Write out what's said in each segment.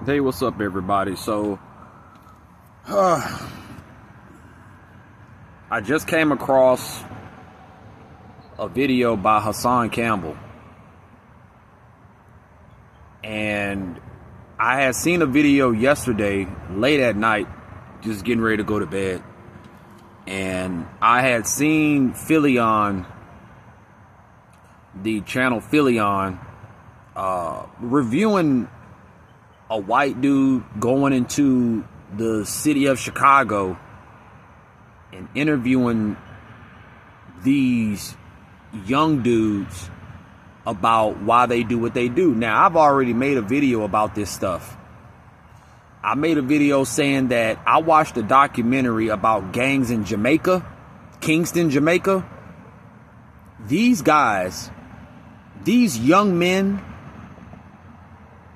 Hey, what's up, everybody? So, I just came across a video by Hassan Campbell, and I had seen a video yesterday late at night, just getting ready to go to bed, and I had seen Philyon, the channel Philyon, reviewing a white dude going into the city of Chicago and interviewing these young dudes about why they do what they do. Now, I've already made a video about this stuff. I made a video saying that I watched a documentary about gangs in Jamaica, Kingston, Jamaica. These guys, these young men,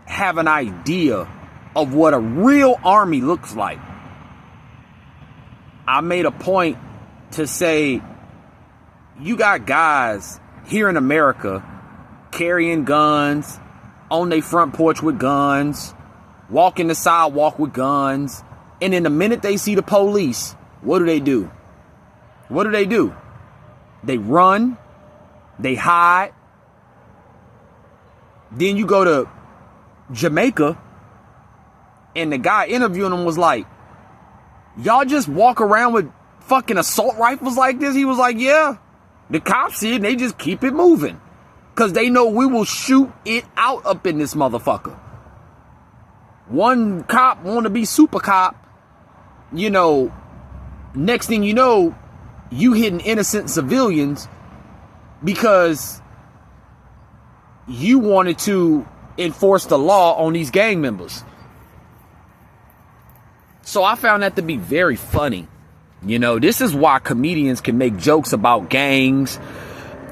have an idea of what a real army looks like. I made a point to say, you got guys here in America carrying guns, on their front porch with guns, walking the sidewalk with guns, and then the minute they see the police, what do? What do? They run, they hide. Then you go to Jamaica, and the guy interviewing him was like, y'all just walk around with fucking assault rifles like this? He was like, yeah. The cops see it and they just keep it moving, because they know we will shoot it out up in this motherfucker. One cop want to be super cop, you know, next thing you know, you hitting innocent civilians because you wanted to enforce the law on these gang members. So I found that to be very funny. You know, this is why comedians can make jokes about gangs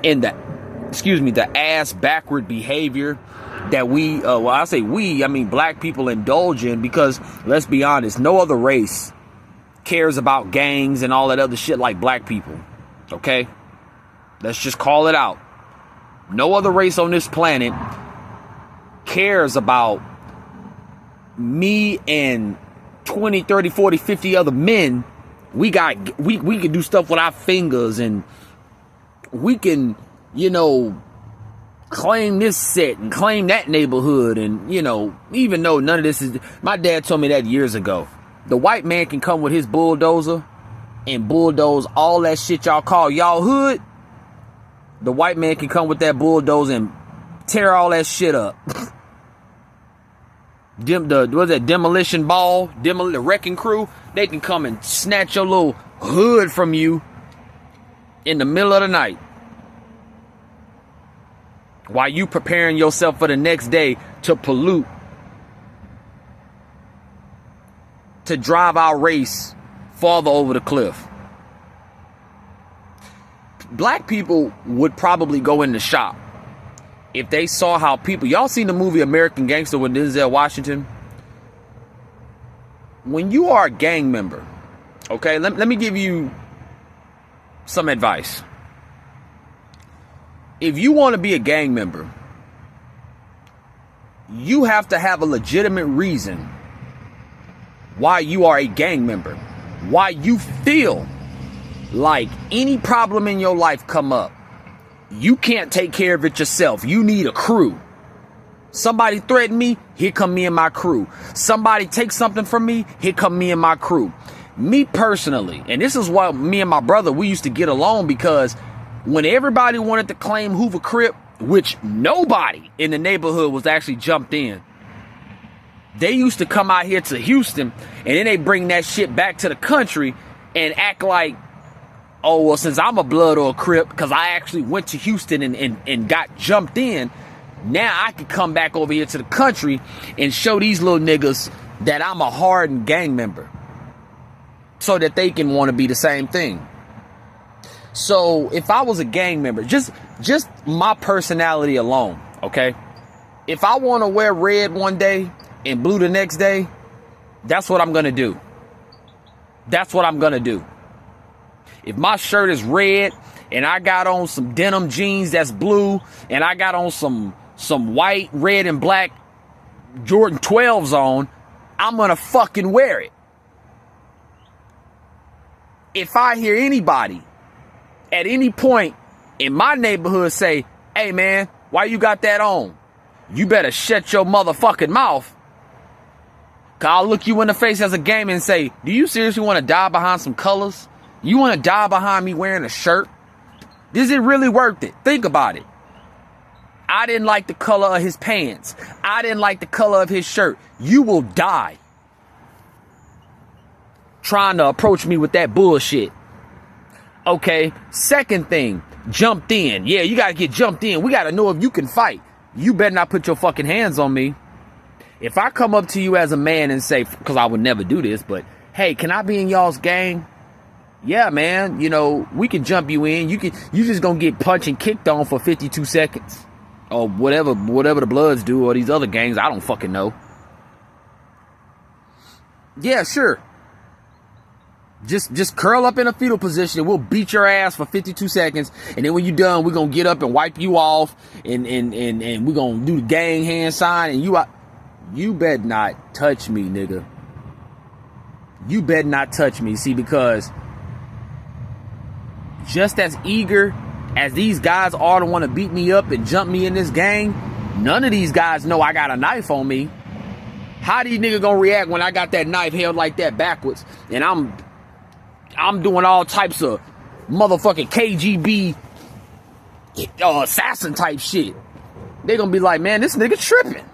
and the ass backward behavior that we, I mean black people indulge in, because let's be honest, no other race cares about gangs and all that other shit like black people. Okay? Let's just call it out. No other race on this planet cares about me and 20, 30, 40, 50 other men. We can do stuff with our fingers, and we can, you know, claim this set and claim that neighborhood. And, you know, even though none of this is, my dad told me that years ago. The white man can come with his bulldozer and bulldoze all that shit y'all call y'all hood. The white man can come with that bulldozer and tear all that shit up. Demolition ball, the wrecking crew, they can come and snatch your little hood from you in the middle of the night while you preparing yourself for the next day to pollute, to drive our race farther over the cliff. Black people would probably go in the shop if they saw how people... Y'all seen the movie American Gangster with Denzel Washington? When you are a gang member, okay, let me give you some advice. If you want to be a gang member, you have to have a legitimate reason why you are a gang member. Why you feel like any problem in your life come up, you can't take care of it yourself. You need a crew. Somebody threaten me, here come me and my crew. Somebody take something from me, here come me and my crew. Me personally, and this is why me and my brother, we used to get along, because when everybody wanted to claim Hoover Crip, which nobody in the neighborhood was actually jumped in, they used to come out here to Houston, and then they bring that shit back to the country and act like, oh, well, since I'm a blood or a Crip, because I actually went to Houston and got jumped in, now I can come back over here to the country and show these little niggas that I'm a hardened gang member, so that they can want to be the same thing. So if I was a gang member, just my personality alone, okay? If I want to wear red one day and blue the next day, that's what I'm going to do. That's what I'm going to do. If my shirt is red and I got on some denim jeans that's blue, and I got on some white, red, and black Jordan 12s on, I'm gonna fucking wear it. If I hear anybody at any point in my neighborhood say, hey man, why you got that on? You better shut your motherfucking mouth. Cause I'll look you in the face as a gamer and say, do you seriously want to die behind some colors? You want to die behind me wearing a shirt? Is it really worth it? Think about it. I didn't like the color of his pants. I didn't like the color of his shirt. You will die trying to approach me with that bullshit. Okay, second thing, jumped in. Yeah, you gotta get jumped in. We gotta know if you can fight. You better not put your fucking hands on me. If I come up to you as a man and say, because I would never do this, but hey, can I be in y'all's gang? Yeah, man, you know, we can jump you in. You just gonna get punched and kicked on for 52 seconds. Or whatever the Bloods do, or these other gangs, I don't fucking know. Yeah, sure. Just curl up in a fetal position. We'll beat your ass for 52 seconds. And then when you're done, we're gonna get up and wipe you off. And we're gonna do the gang hand sign. And you better not touch me, nigga. You better not touch me. See, because just as eager as these guys are to want to beat me up and jump me in this gang, none of these guys know I got a knife on me. How these niggas gonna react when I got that knife held like that backwards and I'm doing all types of motherfucking KGB assassin type shit? They gonna be like, man, this nigga tripping.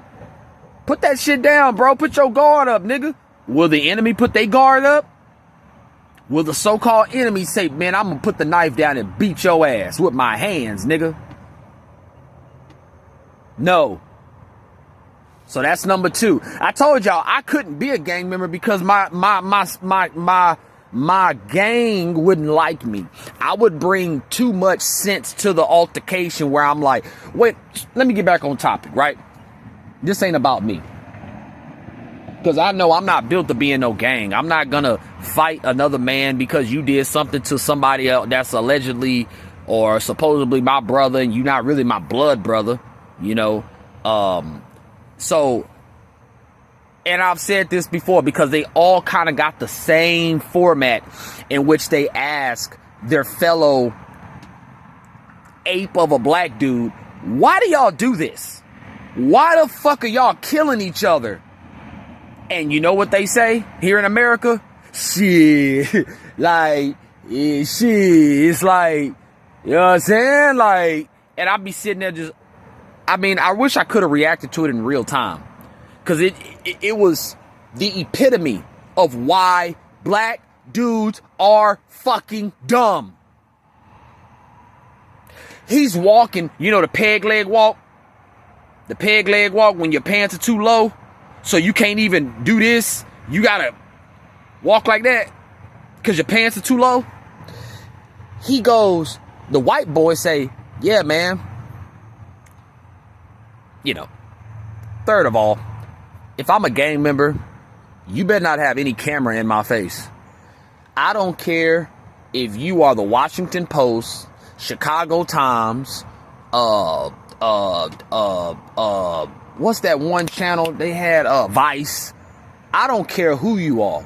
Put that shit down, bro. Put your guard up, nigga. Will the enemy put their guard up? Will the so-called enemy say, man, I'm gonna put the knife down and beat your ass with my hands, nigga? No. So that's number two. I told y'all I couldn't be a gang member because my gang wouldn't like me. I would bring too much sense to the altercation where I'm like, wait, let me get back on topic, right? This ain't about me. Because I know I'm not built to be in no gang. I'm not gonna fight another man because you did something to somebody else that's allegedly or supposedly my brother and you're not really my blood brother, you know? So, and I've said this before because they all kind of got the same format in which they ask their fellow ape of a black dude, why do y'all do this? Why the fuck are y'all killing each other? And you know what they say here in America? Shit, like, shit, it's like, you know what I'm saying? Like, and I'd be sitting there just, I mean, I wish I could have reacted to it in real time. Because it was the epitome of why black dudes are fucking dumb. He's walking, you know, the peg leg walk? The peg leg walk when your pants are too low, so you can't even do this. You gotta walk like that because your pants are too low. He goes, the white boy say, yeah, man. You know, third of all, if I'm a gang member, you better not have any camera in my face. I don't care if you are the Washington Post, Chicago Times, what's that one channel they had, Vice. I don't care who you are.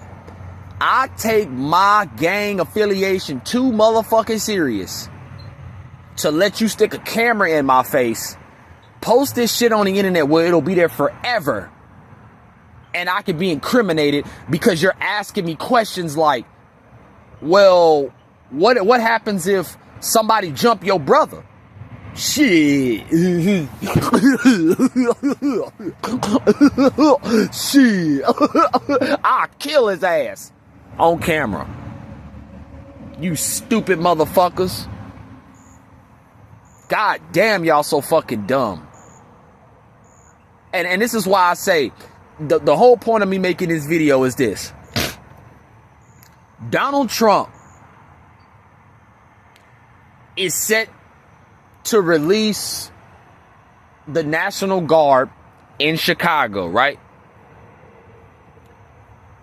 I take my gang affiliation too motherfucking serious to let you stick a camera in my face, post this shit on the internet where it'll be there forever, and I could be incriminated because you're asking me questions like, well, what happens if somebody jump your brother? Shit. Shit. I'll kill his ass on camera. You stupid motherfuckers. God damn, y'all so fucking dumb. And this is why I say the whole point of me making this video is this. Donald Trump is set to release the National Guard in Chicago, right?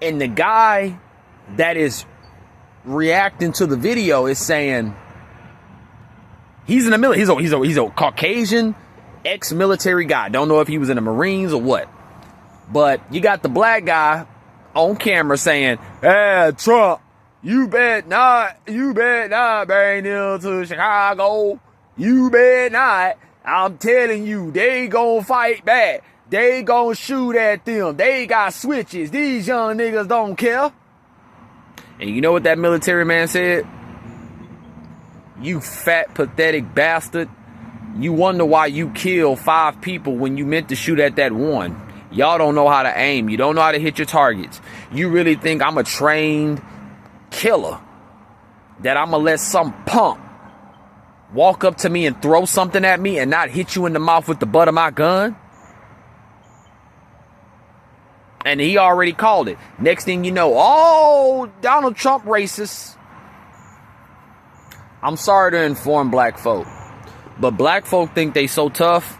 And the guy that is reacting to the video is saying he's in the military. He's a Caucasian ex-military guy. Don't know if he was in the Marines or what. But you got the black guy on camera saying, "Hey, Trump, you bet not bring them to Chicago. You bet not. I'm telling you, they gonna fight back. They gonna shoot at them. They got switches. These young niggas don't care." And you know what that military man said? "You fat, pathetic bastard. You wonder why you killed 5 people when you meant to shoot at that one. Y'all don't know how to aim. You don't know how to hit your targets. You really think I'm a trained killer? That I'm gonna let some punk walk up to me and throw something at me and not hit you in the mouth with the butt of my gun?" And he already called it. Next thing you know, oh, Donald Trump racist. I'm sorry to inform black folk, but black folk think they so tough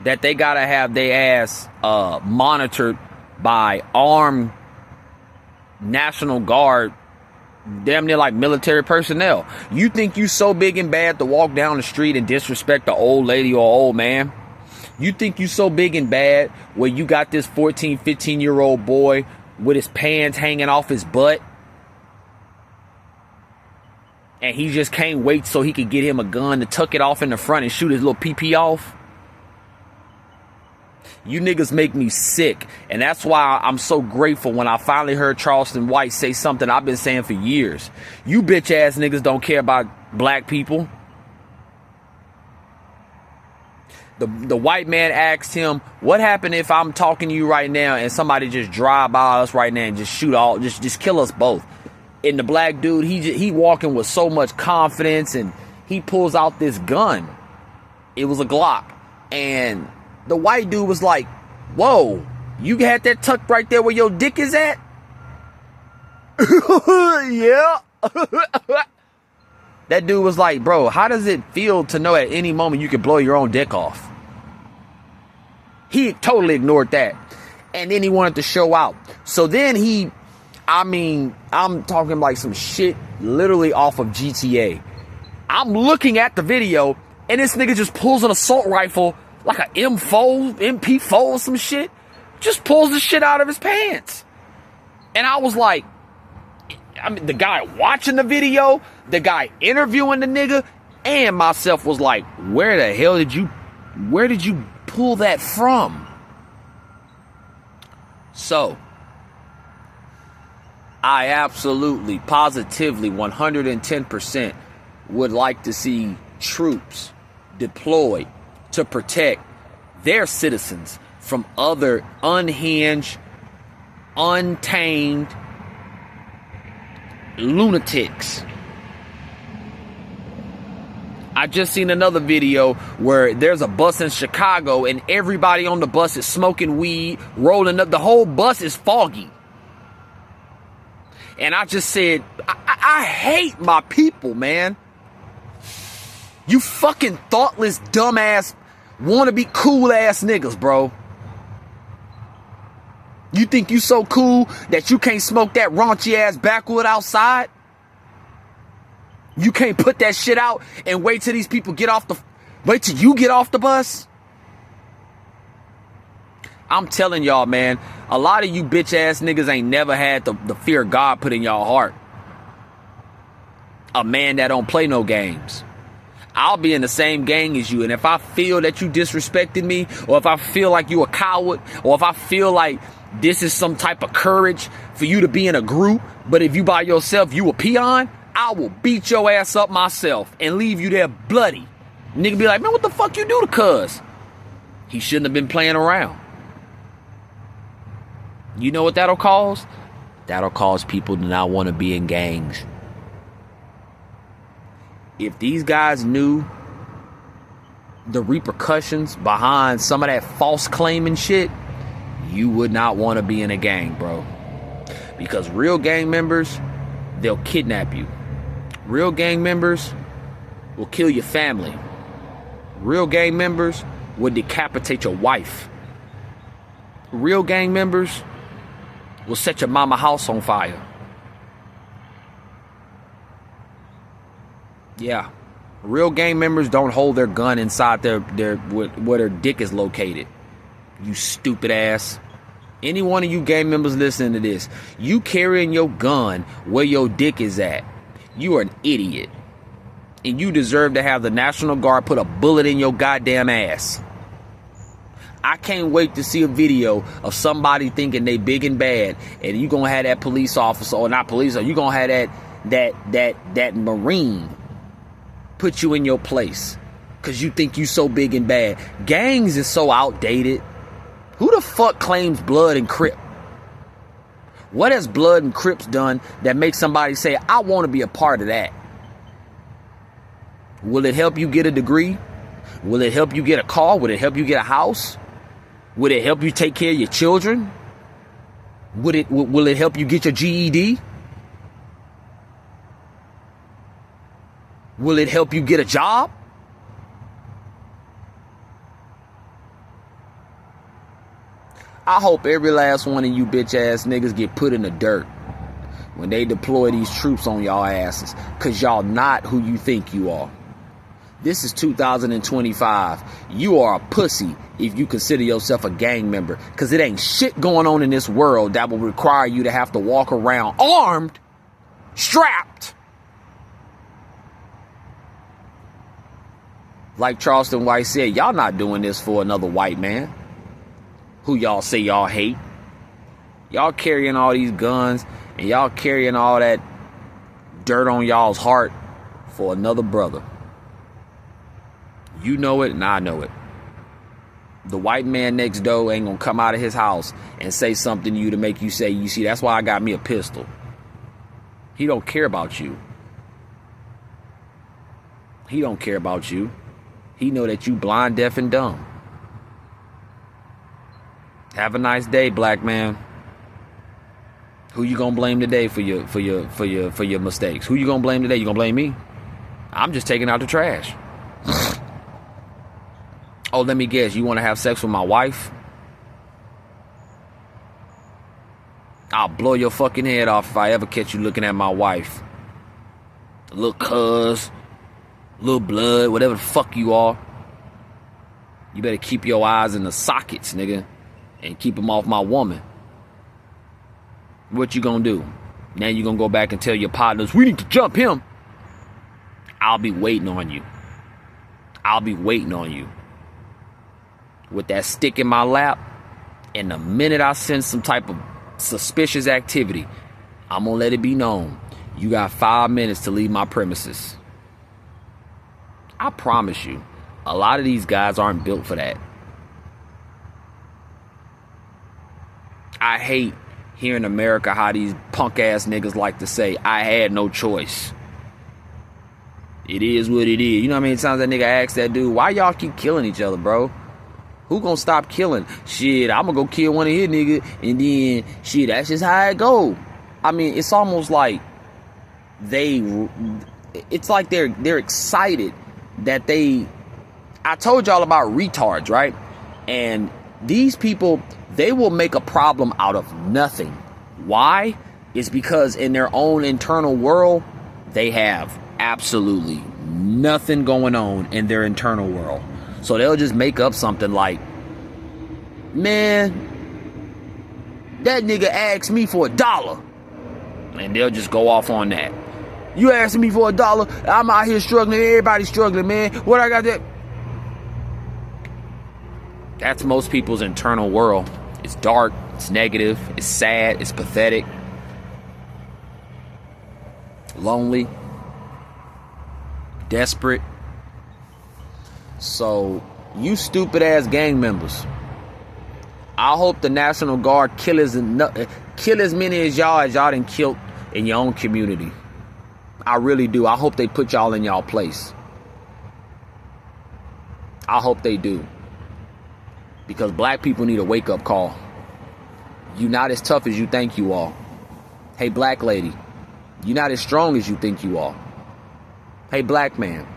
that they gotta have their ass monitored by armed National Guard, damn near like military personnel. You think you so big and bad to walk down the street and disrespect the old lady or old man? You think you so big and bad where you got this 14, 15-year-old boy with his pants hanging off his butt, and he just can't wait so he could get him a gun to tuck it off in the front and shoot his little pee-pee off? You niggas make me sick, and that's why I'm so grateful when I finally heard Charleston White say something I've been saying for years. You bitch-ass niggas don't care about black people. The white man asked him, "What happened if I'm talking to you right now and somebody just drive by us right now and just shoot all, just kill us both?" And the black dude, he walking with so much confidence, and he pulls out this gun. It was a Glock, and the white dude was like, "Whoa, you had that tucked right there where your dick is at?" Yeah. That dude was like, "Bro, how does it feel to know at any moment you could blow your own dick off?" He totally ignored that. And then he wanted to show out. So then I'm talking like some shit literally off of GTA. I'm looking at the video, and this nigga just pulls an assault rifle, like a M4, MP4 or some shit. Just pulls the shit out of his pants. And I was like, the guy watching the video, the guy interviewing the nigga, and myself was like, where the hell did you pull that from? So, I absolutely, positively, 110% would like to see troops deployed to protect their citizens from other unhinged, untamed lunatics. I just seen another video where there's a bus in Chicago and everybody on the bus is smoking weed, rolling up. The whole bus is foggy. And I just said, I hate my people, man. You fucking thoughtless, dumbass, wanna be cool ass niggas, bro. You think you so cool that you can't smoke that raunchy ass backwood outside? You can't put that shit out and wait till these people wait till you get off the bus? I'm telling y'all, man, a lot of you bitch ass niggas ain't never had the fear of God put in y'all heart. A man that don't play no games. I'll be in the same gang as you, and if I feel that you disrespected me, or if I feel like you a coward, or if I feel like this is some type of courage for you to be in a group, but if you by yourself, you a peon, I will beat your ass up myself and leave you there bloody. Nigga be like, man, what the fuck you do to cuz? He shouldn't have been playing around. You know what that'll cause? That'll cause people to not want to be in gangs. If these guys knew the repercussions behind some of that false claiming shit, you would not want to be in a gang, bro. Because real gang members, they'll kidnap you. Real gang members will kill your family. Real gang members will decapitate your wife. Real gang members will set your mama house on fire. Yeah. Real gang members don't hold their gun inside their where their dick is located. You stupid ass. Any one of you gang members listening to this, you carrying your gun where your dick is at, you are an idiot. And you deserve to have the National Guard put a bullet in your goddamn ass. I can't wait to see a video of somebody thinking they big and bad, and you gonna have that police officer, or not police, or you gonna have that Marine put you in your place because you think you so big and bad. Gangs is so outdated. Who the fuck claims Blood and Crip? What has Blood and Crips done that makes somebody say, I want to be a part of that? Will it help you get a degree? Will it help you get a car? Will it help you get a house? Will it help you take care of your children? Will it help you get your GED? Will it help you get a job? I hope every last one of you bitch ass niggas get put in the dirt when they deploy these troops on y'all asses, cause y'all not who you think you are. This is 2025. You are a pussy if you consider yourself a gang member, cause it ain't shit going on in this world that will require you to have to walk around armed, strapped. Like Charleston White said, y'all not doing this for another white man who y'all say y'all hate. Y'all carrying all these guns and y'all carrying all that dirt on y'all's heart for another brother. You know it and I know it. The white man next door ain't gonna come out of his house and say something to you to make you say, you see, that's why I got me a pistol. He don't care about you. He don't care about you. He know that you blind, deaf, and dumb. Have a nice day, black man. Who you gonna blame today for your mistakes? Who you gonna blame today? You gonna blame me? I'm just taking out the trash. Oh, let me guess. You want to have sex with my wife? I'll blow your fucking head off if I ever catch you looking at my wife. Little cuz, little blood, whatever the fuck you are. You better keep your eyes in the sockets, nigga, and keep them off my woman. What you gonna do? Now you gonna go back and tell your partners, we need to jump him? I'll be waiting on you. I'll be waiting on you with that stick in my lap, and the minute I sense some type of suspicious activity, I'm gonna let it be known, you got 5 minutes to leave my premises. I promise you, a lot of these guys aren't built for that. I hate here in America how these punk ass niggas like to say, I had no choice. It is what it is. You know how many times that nigga asked that dude, why y'all keep killing each other, bro? Who gonna stop killing? Shit, I'm gonna go kill one of his niggas, and then, shit, that's just how it go. I mean, it's almost like it's like they're excited that I told y'all about retards, right? And these people, they will make a problem out of nothing. Why? It's because in their own internal world, they have absolutely nothing going on in their internal world. So they'll just make up something like, man, that nigga asked me for $1. And they'll just go off on that. You asking me for $1? I'm out here struggling. Everybody's struggling, man. What I got that? That's most people's internal world. It's dark. It's negative. It's sad. It's pathetic. Lonely. Desperate. So, you stupid ass gang members, I hope the National Guard kill as many as y'all done killed in your own community. I really do. I hope they put y'all in y'all place. I hope they do. Because black people need a wake-up call. You're not as tough as you think you are. Hey, black lady, you're not as strong as you think you are. Hey, black man,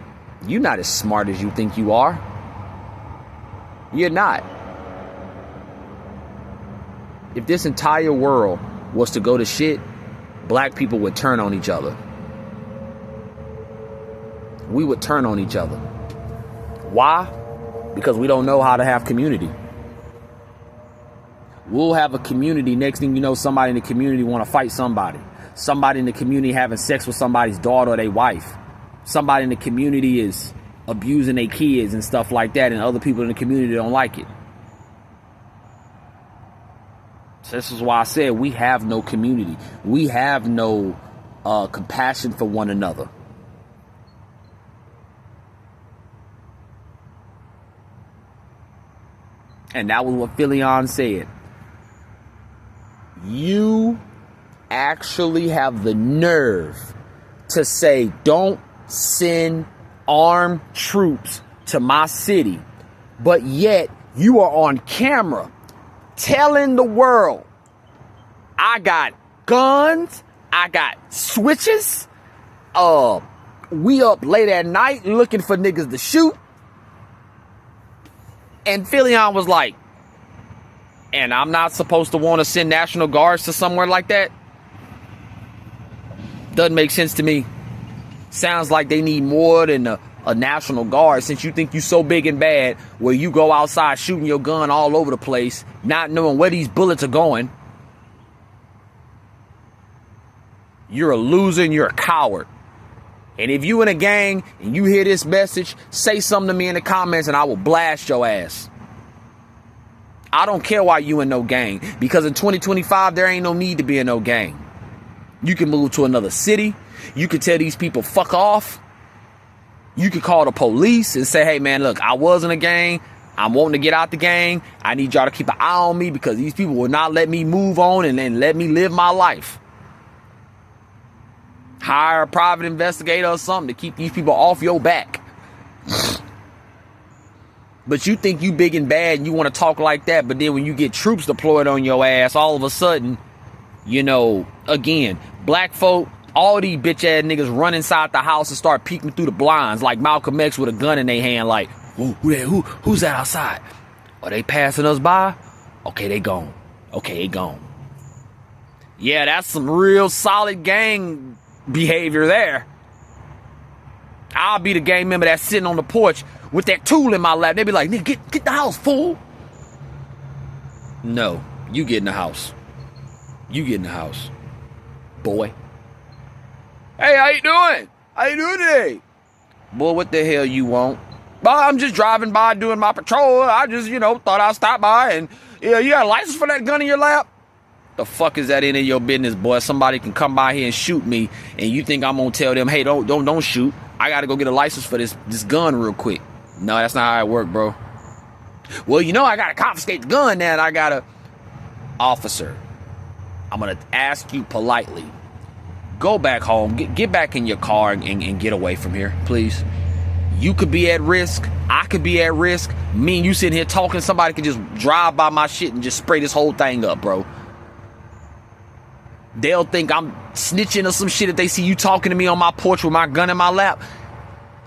you're not as smart as you think you are. You're not. If this entire world was to go to shit, black people would turn on each other. We would turn on each other. Why? Because we don't know how to have community. We'll have a community. Next thing you know, somebody in the community want to fight somebody. Somebody in the community having sex with somebody's daughter or their wife. Somebody in the community is abusing their kids and stuff like that, and other people in the community don't like it. So this is why I said we have no community. We have no compassion for one another. And that was what Philion said. You actually have the nerve to say, don't send armed troops to my city. But yet you are on camera telling the world, I got guns, I got switches, we up late at night looking for niggas to shoot. And Philion was like, and I'm not supposed to want to send National Guards to somewhere like that? Doesn't make sense to me. Sounds like they need more than a National Guard, since you think you so big and bad where you go outside shooting your gun all over the place, not knowing where these bullets are going. You're a loser and you're a coward. And if you in a gang and you hear this message, say something to me in the comments and I will blast your ass. I don't care why you in no gang, because in 2025, there ain't no need to be in no gang. You can move to another city. You can tell these people fuck off. You can call the police and say, hey man, look, I was in a gang. I'm wanting to get out the gang. I need y'all to keep an eye on me because these people will not let me move on and let me live my life. Hire a private investigator or something to keep these people off your back. But you think you big and bad and you want to talk like that, but then when you get troops deployed on your ass, all of a sudden, you know, again, black folk, all these bitch ass niggas run inside the house and start peeking through the blinds like Malcolm X with a gun in their hand, like, who's that outside? Are they passing us by? Okay, they gone. Okay, they gone. Yeah, that's some real solid gang behavior there. I'll be the gang member that's sitting on the porch with that tool in my lap. They be like, nigga, get the house, fool. No, you get in the house. You get in the house, boy. Hey, how you doing? How you doing today? Boy, what the hell you want? Well, I'm just driving by doing my patrol. I just, thought I'd stop by and, you got a license for that gun in your lap? The fuck is that any of your business, boy? Somebody can come by here and shoot me, and you think I'm gonna tell them, hey, don't shoot. I gotta go get a license for this gun real quick. No, that's not how it work, bro. Well, I gotta confiscate the gun now, and I gotta... Officer, I'm gonna ask you politely. Go back home. Get back in your car and get away from here, please. You could be at risk. I could be at risk. Me and you sitting here talking, somebody could just drive by my shit and just spray this whole thing up, bro. They'll think I'm snitching or some shit if they see you talking to me on my porch with my gun in my lap.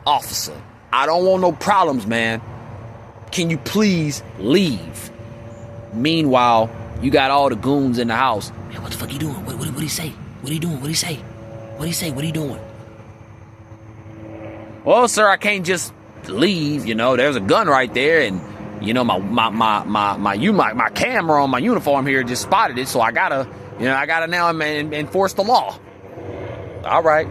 Officer, I don't want no problems, man. Can you please leave? Meanwhile, you got all the goons in the house. Man, what the fuck you doing? What he say? What he doing? What he say? What he say? What he doing? Well, sir, I can't just leave. There's a gun right there, and my camera on my uniform here just spotted it, so I gotta now enforce the law. All right.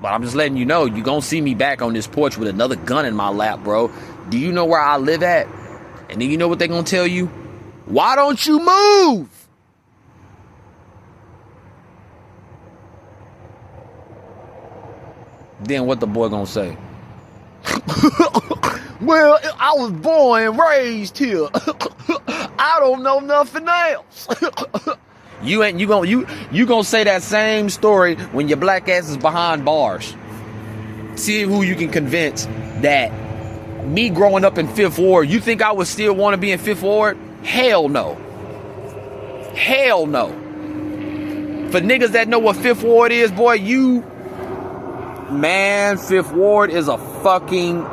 But I'm just letting you know, you're going to see me back on this porch with another gun in my lap, bro. Do you know where I live at? And then you know what they're going to tell you? Why don't you move? Then what the boy going to say? Well, I was born and raised here. I don't know nothing else. You gonna say that same story when your black ass is behind bars. See who you can convince that me growing up in Fifth Ward, you think I would still want to be in Fifth Ward? Hell no. Hell no. For niggas that know what Fifth Ward is, boy, Fifth Ward is a fucking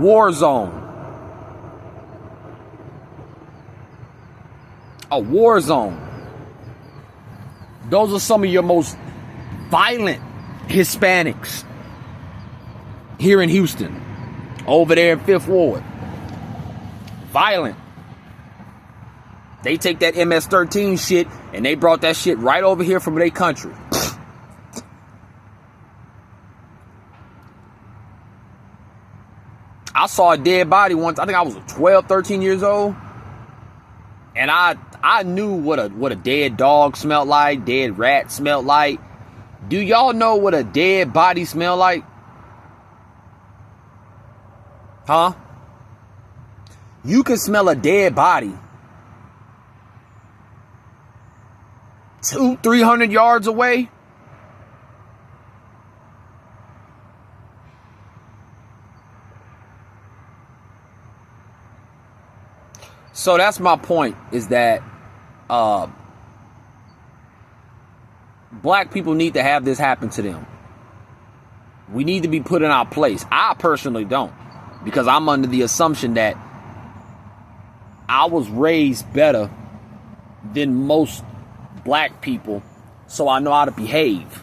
war zone. A war zone. Those are some of your most violent Hispanics here in Houston, over there in Fifth Ward. Violent. They take that MS-13 shit and they brought that shit right over here from their country. I saw a dead body once. I think I was 12, 13 years old. And I knew what a dead dog smelled like, dead rat smelled like. Do y'all know what a dead body smell like? Huh? You can smell a dead body 200-300 yards away. So that's my point, is that black people need to have this happen to them. We need to be put in our place. I personally don't, because I'm under the assumption that I was raised better than most black people, so I know how to behave.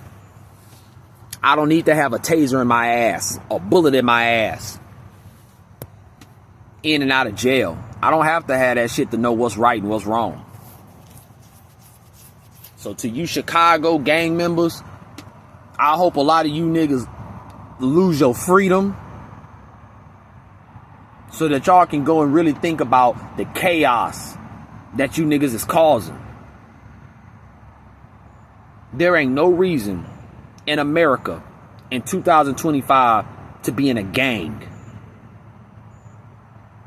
I don't need to have a taser in my ass, a bullet in my ass, in and out of jail. I don't have to have that shit to know what's right and what's wrong. So to you Chicago gang members, I hope a lot of you niggas lose your freedom so that y'all can go and really think about the chaos that you niggas is causing. There ain't no reason in America in 2025 to be in a gang.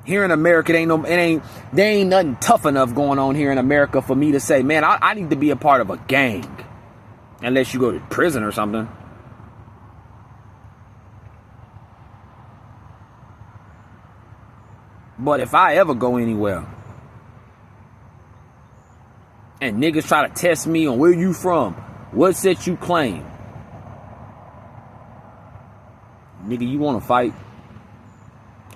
Here in America, there ain't nothing tough enough going on here in America for me to say, man, I need to be a part of a gang. Unless you go to prison or something. But if I ever go anywhere and niggas try to test me on where you from, what set you claim? Nigga, you want to fight?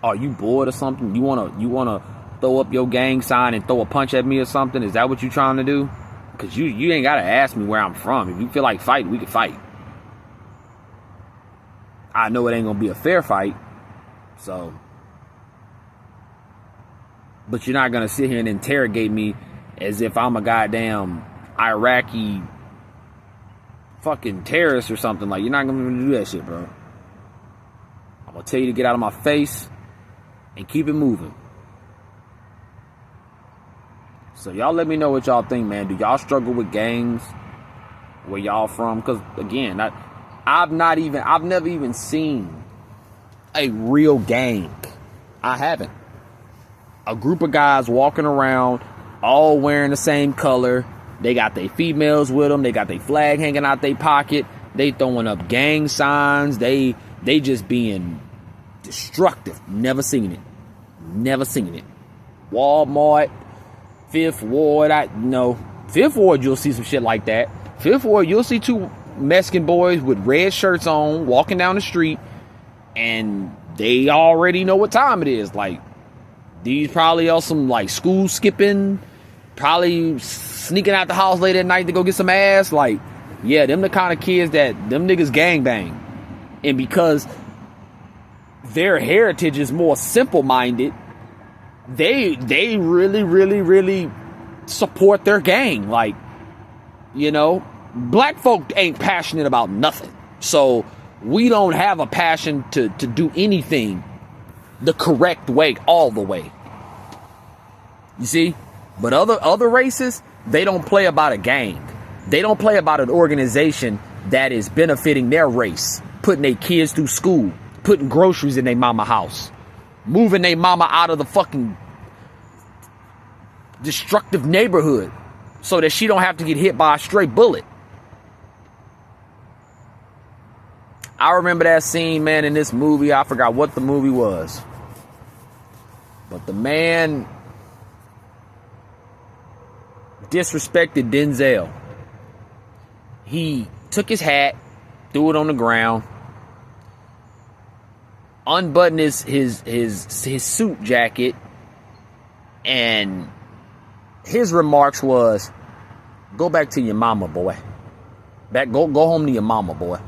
Are you bored or something? You wanna throw up your gang sign and throw a punch at me or something? Is that what you trying to do? Because you ain't gotta ask me where I'm from. If you feel like fighting, we can fight. I know it ain't gonna be a fair fight, so. But you're not gonna sit here and interrogate me as if I'm a goddamn Iraqi fucking terrorist or something. Like, you're not gonna do that shit, bro. I'm gonna tell you to get out of my face and keep it moving. So y'all let me know what y'all think, man. Do y'all struggle with gangs where y'all from? Because again, I've never even seen a real gang. I haven't. A group of guys walking around, all wearing the same color. They got their females with them. They got their flag hanging out their pocket. They throwing up gang signs. They just being destructive. Never seen it. Never seen it. Walmart, Fifth Ward, Fifth Ward, you'll see some shit like that. Fifth Ward, you'll see two Mexican boys with red shirts on walking down the street, and they already know what time it is. Like, these probably are some like school skipping, probably sneaking out the house late at night to go get some ass. Like, yeah, them the kind of kids that them niggas gangbang. And because their heritage is more simple-minded, they really, really, really support their gang. Like, you know, black folk ain't passionate about nothing. So we don't have a passion to do anything the correct way, all the way. You see? But other races, they don't play about a gang. They don't play about an organization that is benefiting their race, putting their kids through school, putting groceries in their mama house, moving their mama out of the fucking destructive neighborhood so that she don't have to get hit by a stray bullet. I remember that scene, man, in this movie. I forgot what the movie was. But the man disrespected Denzel. He took his hat, threw it on the ground, unbuttoned his suit jacket, and his remarks was, "Go back to your mama, boy. Go home to your mama, boy."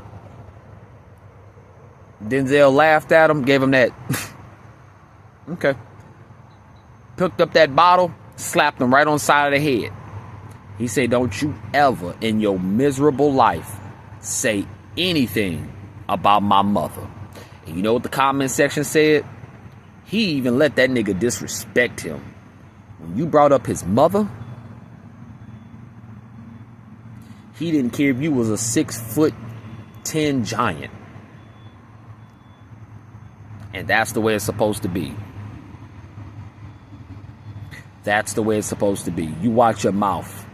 Denzel laughed at him, gave him that okay. Picked up that bottle, Slapped him right on the side of the head. He said, don't you ever in your miserable life say anything about my mother. And you know what the comment section said? He even let that nigga disrespect him. When you brought up his mother, he didn't care if you was a 6'10" giant. And that's the way it's supposed to be. That's the way it's supposed to be. You watch your mouth.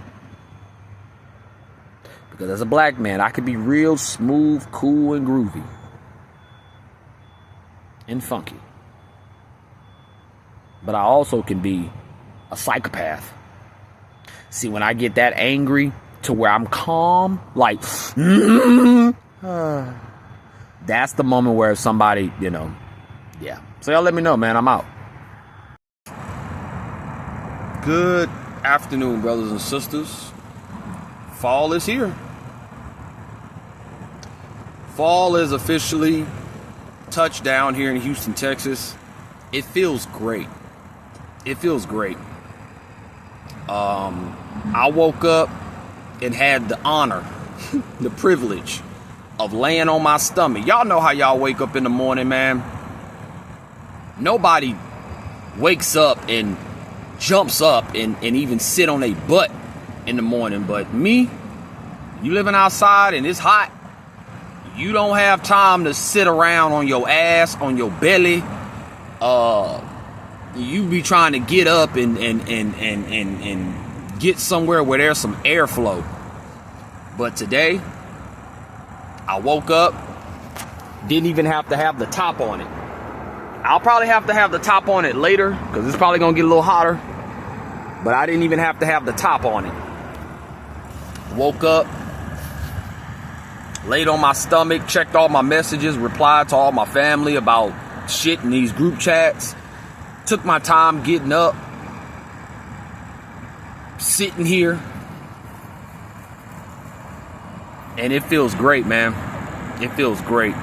Because as a black man, I could be real smooth, cool, and groovy. And funky. But I also can be a psychopath. See, when I get that angry to where I'm calm, like, that's the moment where somebody, yeah. So y'all let me know, man. I'm out. Good afternoon, brothers and sisters. Fall is here. Fall is officially touched down here in Houston, Texas. It feels great. It feels great. I woke up and had the honor, the privilege of laying on my stomach. Y'all know how y'all wake up in the morning, man. Nobody wakes up and jumps up and even sit on a butt in the morning. But me, you living outside and it's hot. You don't have time to sit around on your ass, on your belly. You be trying to get up and get somewhere where there's some airflow. But today, I woke up, didn't even have to have the top on it. I'll probably have to have the top on it later because it's probably gonna get a little hotter. But I didn't even have to have the top on it. Woke up, laid on my stomach, checked all my messages, replied to all my family about shit in these group chats. Took my time getting up, sitting here. And it feels great, man. It feels great.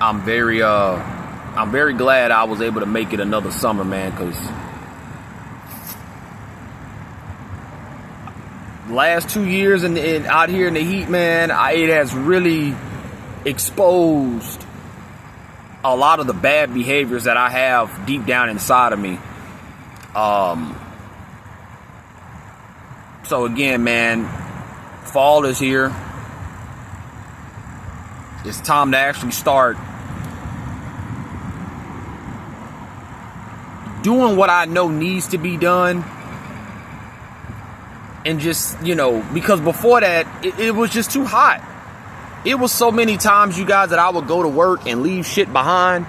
I'm very glad I was able to make it another summer, man, because last 2 years out here in the heat, man, it has really exposed a lot of the bad behaviors that I have deep down inside of me. So again, man, fall is here. It's time to actually start doing what I know needs to be done. And just, because before that, it was just too hot. It was so many times, you guys, that I would go to work and leave shit behind.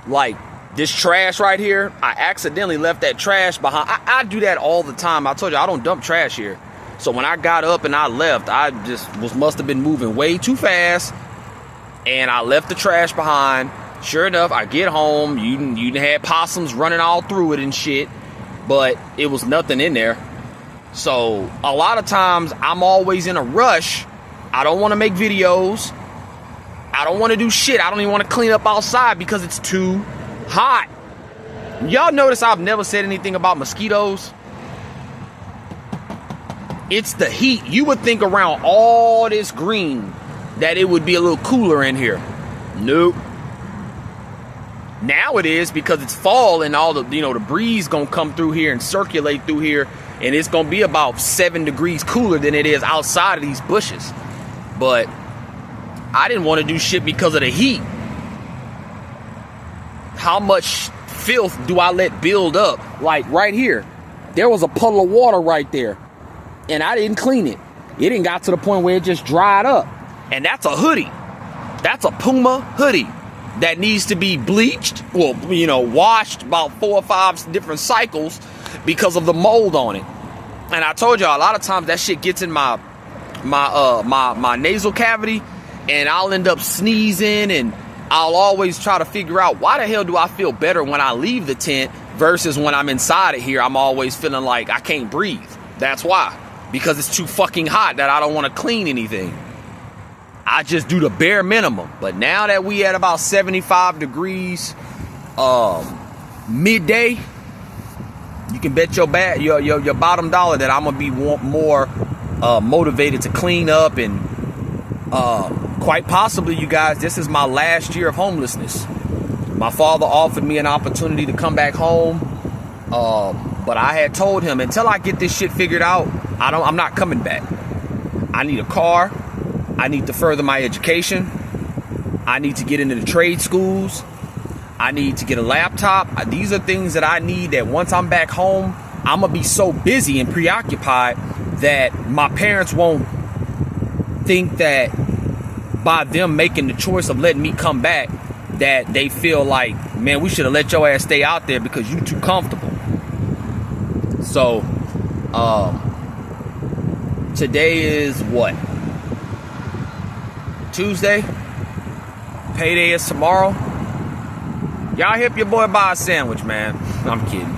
Like this trash right here. I accidentally left that trash behind. I do that all the time. I told you, I don't dump trash here. So when I got up and I left, I just must have been moving way too fast. And I left the trash behind. Sure enough, I get home. You had possums running all through it and shit. But it was nothing in there. So a lot of times I'm always in a rush. I don't want to make videos. I don't want to do shit. I don't even want to clean up outside because it's too hot. Y'all notice I've never said anything about mosquitoes. It's the heat. You would think around all this green that it would be a little cooler in here. Nope. Now it is because it's fall and all the, the breeze gonna come through here and circulate through here. And it's gonna be about 7 degrees cooler than it is outside of these bushes. But I didn't want to do shit because of the heat. How much filth do I let build up? Like right here, there was a puddle of water right there. And I didn't clean it. It didn't got to the point where it just dried up. And that's a hoodie. That's a Puma hoodie that needs to be bleached. Well, washed about 4 or 5 different cycles because of the mold on it. And I told y'all, a lot of times that shit gets in my nasal cavity, and I'll end up sneezing, and I'll always try to figure out why the hell do I feel better when I leave the tent versus when I'm inside of here. I'm always feeling like I can't breathe. That's why. Because it's too fucking hot that I don't want to clean anything. I just do the bare minimum. But now that we at about 75 degrees midday, You can bet your bottom dollar that I'm gonna be more motivated to clean up, and quite possibly, you guys, this is my last year of homelessness. My father offered me an opportunity to come back home, but I had told him, until I get this shit figured out, I'm not coming back. I need a car. I need to further my education. I need to get into the trade schools. I need to get a laptop. These are things that I need, that once I'm back home, I'm going to be so busy and preoccupied that my parents won't think that by them making the choice of letting me come back, that they feel like, man, we should have let your ass stay out there because you too comfortable. So, today is what? Tuesday? Payday is tomorrow. Y'all help your boy buy a sandwich, man. I'm kidding.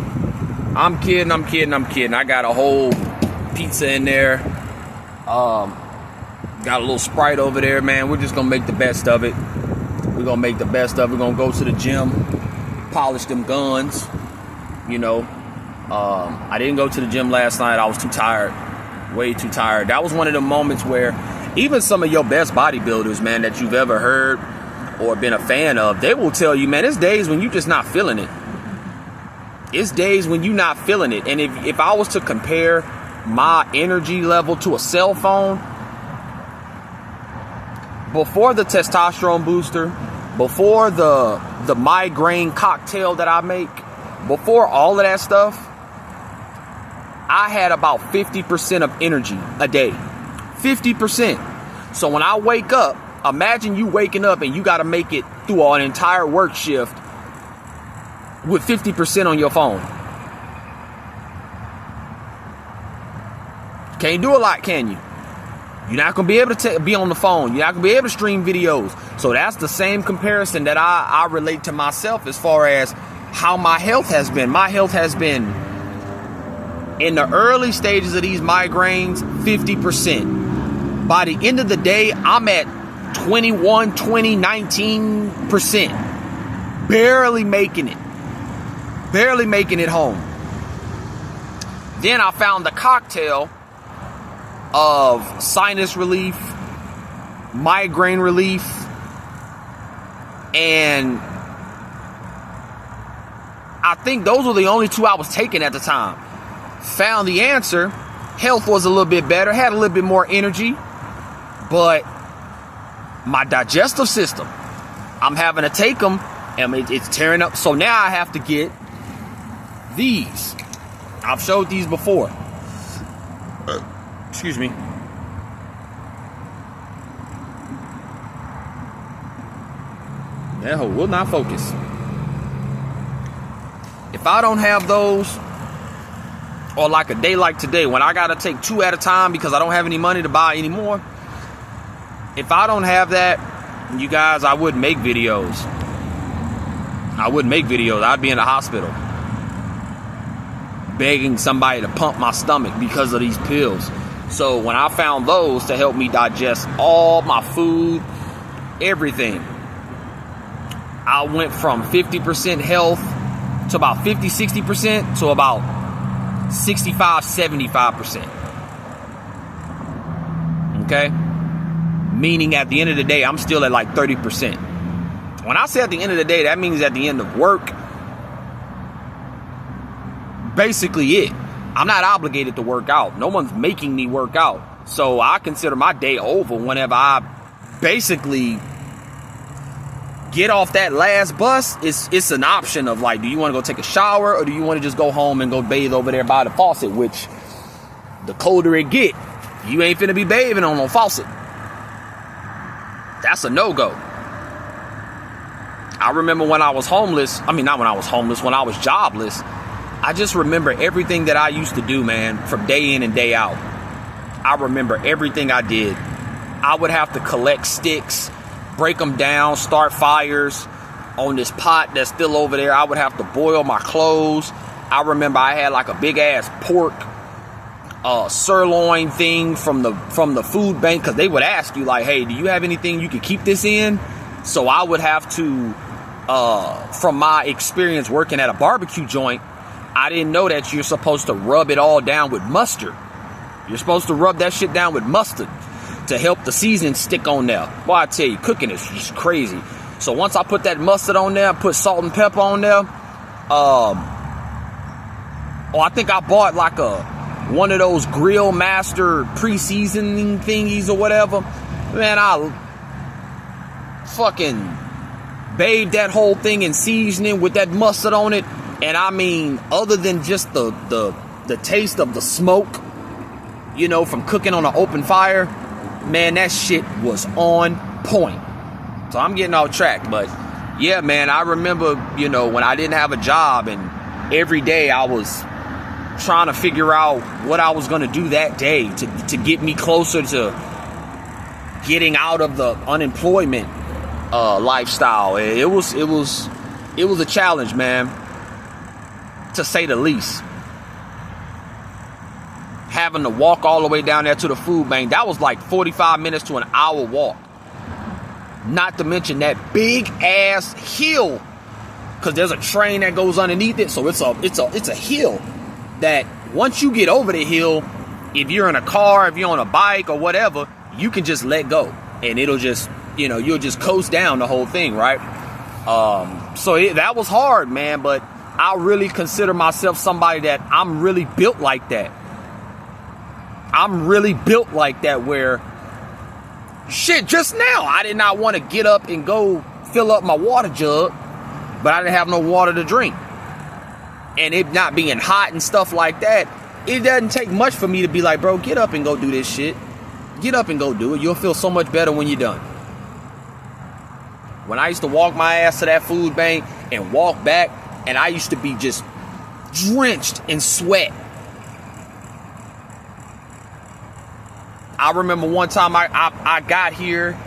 I got a whole pizza in there. Got a little Sprite over there, man. We're just gonna make the best of it. We're gonna go to the gym, polish them guns. You know, I didn't go to the gym last night. I was too tired, way too tired. That was one of the moments where even some of your best bodybuilders, man, that you've ever heard or been a fan of, they will tell you, man, it's days when you just not feeling it. It's days when you not feeling it. And if I was to compare my energy level to a cell phone, before the testosterone booster, before the migraine cocktail that I make, before all of that stuff, I had about 50% of energy a day. 50%. So when I wake up, imagine you waking up and you got to make it through an entire work shift with 50% on your phone. Can't do a lot, can you? You're not going to be able to be on the phone. You're not going to be able to stream videos. So that's the same comparison that I relate to myself as far as how my health has been. My health has been, in the early stages of these migraines, 50%. By the end of the day, I'm at 21, 20, 19%. Barely making it home. Then I found the cocktail of sinus relief, migraine relief, and I think those were the only two I was taking at the time. Found the answer. Health was a little bit better, had a little bit more energy, but my digestive system, I'm having to take them, and it's tearing up. So now I have to get these. I've showed these before. Excuse me. That hoe will not focus. If I don't have those, or like a day like today, when I gotta take 2 at a time because I don't have any money to buy anymore, if I don't have that, you guys, I wouldn't make videos. I'd be in the hospital begging somebody to pump my stomach because of these pills. So when I found those to help me digest all my food, everything, I went from 50% health to about 50, 60% to about 65, 75%. Okay? Meaning at the end of the day, I'm still at like 30%. When I say at the end of the day, that means at the end of work, basically it. I'm not obligated to work out. No one's making me work out. So I consider my day over whenever I basically get off that last bus. It's an option of like, do you want to go take a shower or do you want to just go home and go bathe over there by the faucet? Which, the colder it get, you ain't finna be bathing on no faucet. That's a no-go. I remember when I was homeless. I mean, not when I was homeless, when I was jobless. I just remember everything that I used to do, man, from day in and day out. I remember everything I did. I would have to collect sticks, break them down, start fires on this pot that's still over there. I would have to boil my clothes. I remember I had like a big ass pork sirloin thing from the food bank, because they would ask you like, hey, do you have anything you could keep this in? So I would have to, from my experience working at a barbecue joint, I didn't know that you're supposed to rub it all down with mustard. You're supposed to rub that shit down with mustard to help the seasoning stick on there. Boy, I tell you, cooking is just crazy. So once I put that mustard on there, put salt and pepper on there, I think I bought like one of those Grill Master pre-seasoning thingies or whatever. Man, I fucking bathed that whole thing in seasoning with that mustard on it. And I mean, other than just the taste of the smoke, you know, from cooking on an open fire, man, that shit was on point. So I'm getting off track, but yeah, man, I remember, you know, when I didn't have a job and every day I was trying to figure out what I was going to do that day to get me closer to getting out of the unemployment lifestyle. It was a challenge, man, to say the least. Having to walk all the way down there to the food bank, that was like 45 minutes to an hour walk. Not to mention that big ass hill, because there's a train that goes underneath it, so it's a hill that once you get over the hill, if you're in a car, if you're on a bike or whatever, you can just let go and it'll just, you know, you'll just coast down the whole thing, right? That was hard, man, but I really consider myself somebody that I'm really built like that. I'm really built like that where, shit, just now, I did not want to get up and go fill up my water jug, but I didn't have no water to drink. And it not being hot and stuff like that, it doesn't take much for me to be like, bro, get up and go do this shit. Get up and go do it. You'll feel so much better when you're done. When I used to walk my ass to that food bank and walk back, and I used to be just drenched in sweat. I remember one time I got here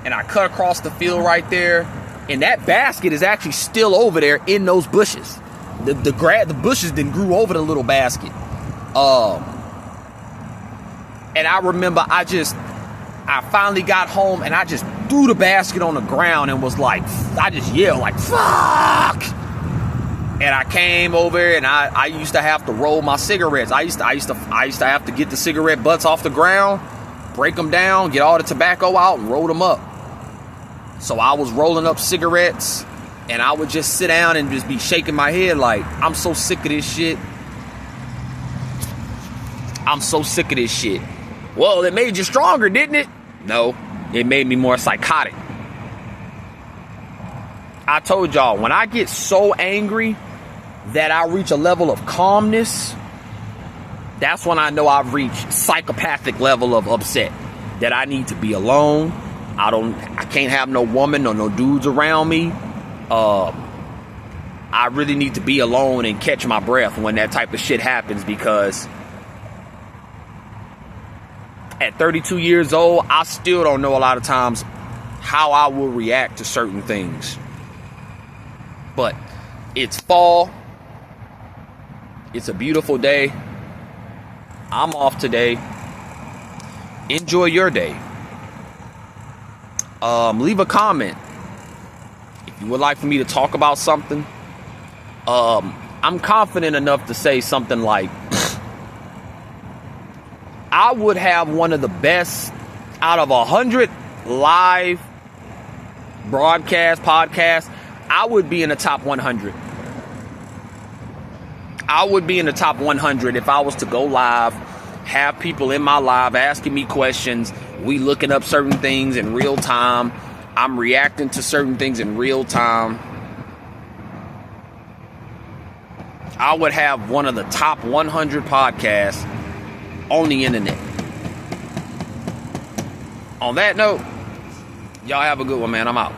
and I cut across the field right there, and that basket is actually still over there in those bushes. The bushes then grew over the little basket. And I remember I finally got home and I just threw the basket on the ground and was like, I just yelled like, fuck! And I came over and I used to have to roll my cigarettes. I used to have to get the cigarette butts off the ground, break them down, get all the tobacco out and roll them up. So I was rolling up cigarettes and I would just sit down and just be shaking my head like, I'm so sick of this shit. I'm so sick of this shit. Well, it made you stronger, didn't it? No, it made me more psychotic. I told y'all, when I get so angry that I reach a level of calmness, that's when I know I've reached psychopathic level of upset. That I need to be alone. I can't have no woman or no dudes around me. I really need to be alone and catch my breath when that type of shit happens, because at 32 years old, I still don't know a lot of times how I will react to certain things. But it's fall. It's a beautiful day. I'm off today. Enjoy your day. Leave a comment if you would like for me to talk about something. I'm confident enough to say something like, I would have one of the best out of 100 live broadcast podcasts. I would be in the top 100. I would be in the top 100 if I was to go live, have people in my live asking me questions. We looking up certain things in real time. I'm reacting to certain things in real time. I would have one of the top 100 podcasts on the internet. On that note, y'all have a good one, man. I'm out.